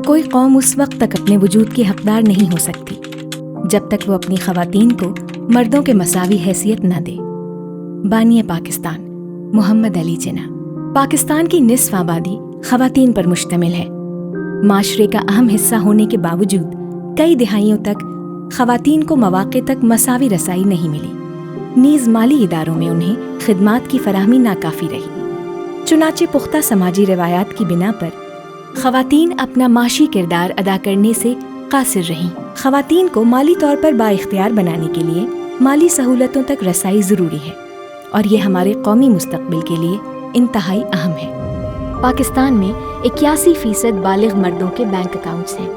کوئی قوم اس وقت تک اپنے وجود کی حقدار نہیں ہو سکتی جب تک وہ اپنی خواتین کو مردوں کے مساوی حیثیت نہ دے۔ بانی پاکستان محمد علی جناح۔ پاکستان کی نصف آبادی خواتین پر مشتمل ہے۔ معاشرے کا اہم حصہ ہونے کے باوجود کئی دہائیوں تک خواتین کو مواقع تک مساوی رسائی نہیں ملی، نیز مالی اداروں میں انہیں خدمات کی فراہمی ناکافی رہی۔ چنانچہ پختہ سماجی روایات کی بنا پر خواتین اپنا معاشی کردار ادا کرنے سے قاصر رہیں۔ خواتین کو مالی طور پر بااختیار بنانے کے لیے مالی سہولتوں تک رسائی ضروری ہے، اور یہ ہمارے قومی مستقبل کے لیے انتہائی اہم ہے۔ پاکستان میں 81% بالغ مردوں کے بینک اکاؤنٹس ہیں۔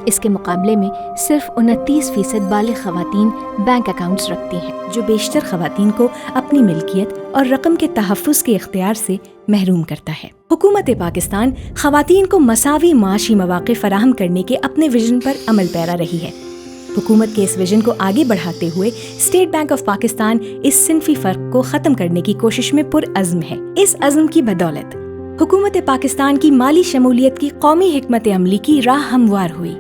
اس کے مقابلے میں صرف 29% بالغ خواتین بینک اکاؤنٹس رکھتی ہیں، جو بیشتر خواتین کو اپنی ملکیت اور رقم کے تحفظ کے اختیار سے محروم کرتا ہے۔ حکومت پاکستان خواتین کو مساوی معاشی مواقع فراہم کرنے کے اپنے ویژن پر عمل پیرا رہی ہے۔ حکومت کے اس ویژن کو آگے بڑھاتے ہوئے اسٹیٹ بینک آف پاکستان اس صنفی فرق کو ختم کرنے کی کوشش میں پرعزم ہے۔ اس عزم کی بدولت حکومت پاکستان کی مالی شمولیت کی قومی حکمت عملی کی راہ ہموار ہوئی،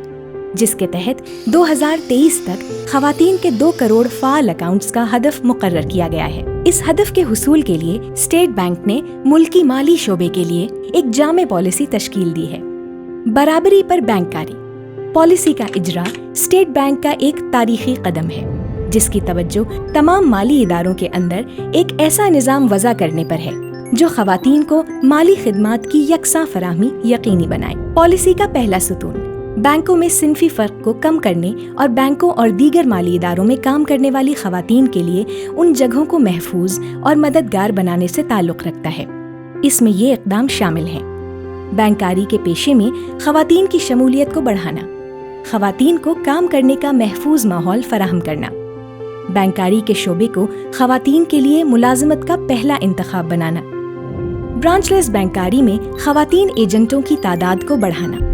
جس کے تحت 2023 تک خواتین کے 2 کروڑ فعال اکاؤنٹس کا ہدف مقرر کیا گیا ہے۔ اس ہدف کے حصول کے لیے اسٹیٹ بینک نے ملکی مالی شعبے کے لیے ایک جامع پالیسی تشکیل دی ہے۔ برابری پر بینک کاری پالیسی کا اجرا اسٹیٹ بینک کا ایک تاریخی قدم ہے، جس کی توجہ تمام مالی اداروں کے اندر ایک ایسا نظام وضع کرنے پر ہے جو خواتین کو مالی خدمات کی یکساں فراہمی یقینی بنائے۔ پالیسی کا پہلا ستون بینکوں میں صنفی فرق کو کم کرنے اور بینکوں اور دیگر مالی اداروں میں کام کرنے والی خواتین کے لیے ان جگہوں کو محفوظ اور مددگار بنانے سے تعلق رکھتا ہے۔ اس میں یہ اقدام شامل ہیں: بینکاری کے پیشے میں خواتین کی شمولیت کو بڑھانا، خواتین کو کام کرنے کا محفوظ ماحول فراہم کرنا، بینکاری کے شعبے کو خواتین کے لیے ملازمت کا پہلا انتخاب بنانا، برانچ لیس بینکاری میں خواتین ایجنٹوں کی تعداد کو بڑھانا۔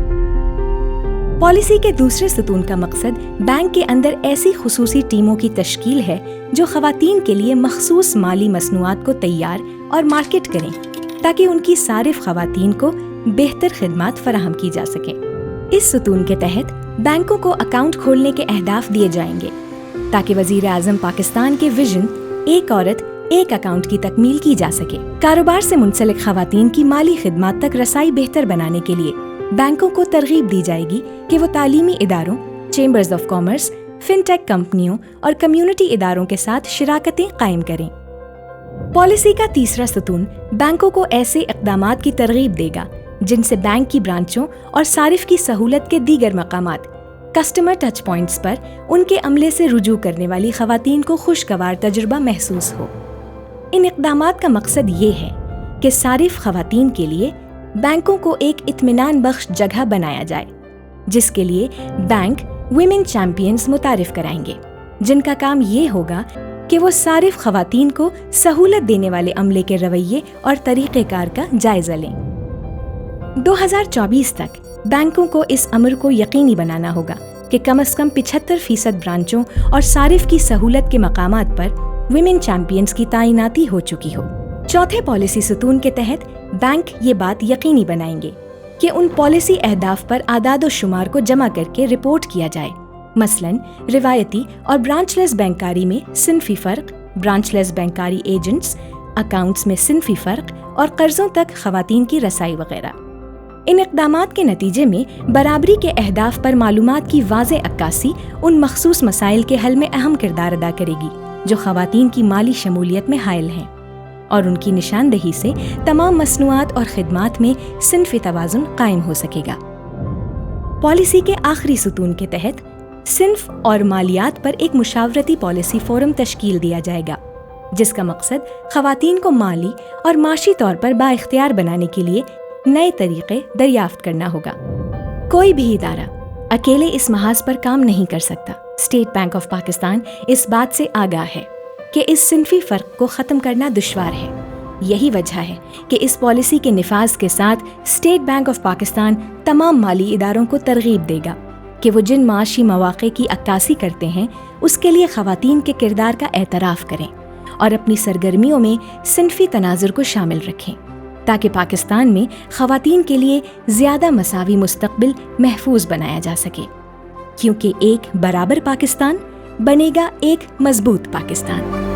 پالیسی کے دوسرے ستون کا مقصد بینک کے اندر ایسی خصوصی ٹیموں کی تشکیل ہے جو خواتین کے لیے مخصوص مالی مصنوعات کو تیار اور مارکیٹ کریں تاکہ ان کی صارف خواتین کو بہتر خدمات فراہم کی جا سکیں۔ اس ستون کے تحت بینکوں کو اکاؤنٹ کھولنے کے اہداف دیے جائیں گے تاکہ وزیر اعظم پاکستان کے ویژن ایک عورت ایک اکاؤنٹ کی تکمیل کی جا سکے۔ کاروبار سے منسلک خواتین کی مالی خدمات تک رسائی بہتر بنانے کے لیے بینکوں کو ترغیب دی جائے گی کہ وہ تعلیمی اداروں، چیمبرز آف کامرس، فن ٹیک کمپنیوں اور کمیونٹی اداروں کے ساتھ شراکتیں قائم کریں۔ پالیسی کا تیسرا ستون بینکوں کو ایسے اقدامات کی ترغیب دے گا جن سے بینک کی برانچوں اور صارف کی سہولت کے دیگر مقامات، کسٹمر ٹچ پوائنٹس پر ان کے عملے سے رجوع کرنے والی خواتین کو خوشگوار تجربہ محسوس ہو۔ ان اقدامات کا مقصد یہ ہے کہ صارف خواتین کے لیے بینکوں کو ایک اطمینان بخش جگہ بنایا جائے، جس کے لیے بینک ویمن چیمپئنز متعارف کرائیں گے، جن کا کام یہ ہوگا کہ وہ صارف خواتین کو سہولت دینے والے عملے کے رویے اور طریقہ کار کا جائزہ لیں۔ 2024 تک بینکوں کو اس امر کو یقینی بنانا ہوگا کہ کم از کم 75% برانچوں اور صارف کی سہولت کے مقامات پر ویمن چیمپئنز کی تعیناتی ہو چکی ہو۔ چوتھے پالیسی ستون کے تحت بینک یہ بات یقینی بنائیں گے کہ ان پالیسی اہداف پر اعداد و شمار کو جمع کر کے رپورٹ کیا جائے، مثلاً روایتی اور برانچ لیس بینکاری میں صنفی فرق، برانچ لیس بینکاری ایجنٹس، اکاؤنٹس میں صنفی فرق اور قرضوں تک خواتین کی رسائی وغیرہ۔ ان اقدامات کے نتیجے میں برابری کے اہداف پر معلومات کی واضح عکاسی ان مخصوص مسائل کے حل میں اہم کردار ادا کرے گی جو خواتین کی مالی شمولیت میں حائل ہیں، اور ان کی نشاندہی سے تمام مصنوعات اور خدمات میں صنفی توازن قائم ہو سکے گا۔ پالیسی کے آخری ستون کے تحت صنف اور مالیات پر ایک مشاورتی پالیسی فورم تشکیل دیا جائے گا، جس کا مقصد خواتین کو مالی اور معاشی طور پر بااختیار بنانے کے لیے نئے طریقے دریافت کرنا ہوگا۔ کوئی بھی ادارہ اکیلے اس محاذ پر کام نہیں کر سکتا۔ اسٹیٹ بینک آف پاکستان اس بات سے آگاہ ہے کہ اس صنفی فرق کو ختم کرنا دشوار ہے۔ یہی وجہ ہے کہ اس پالیسی کے نفاذ کے ساتھ اسٹیٹ بینک آف پاکستان تمام مالی اداروں کو ترغیب دے گا کہ وہ جن معاشی مواقع کی عکاسی کرتے ہیں اس کے لیے خواتین کے کردار کا اعتراف کریں اور اپنی سرگرمیوں میں صنفی تناظر کو شامل رکھیں تاکہ پاکستان میں خواتین کے لیے زیادہ مساوی مستقبل محفوظ بنایا جا سکے، کیونکہ ایک برابر پاکستان بنے گا ایک مضبوط پاکستان۔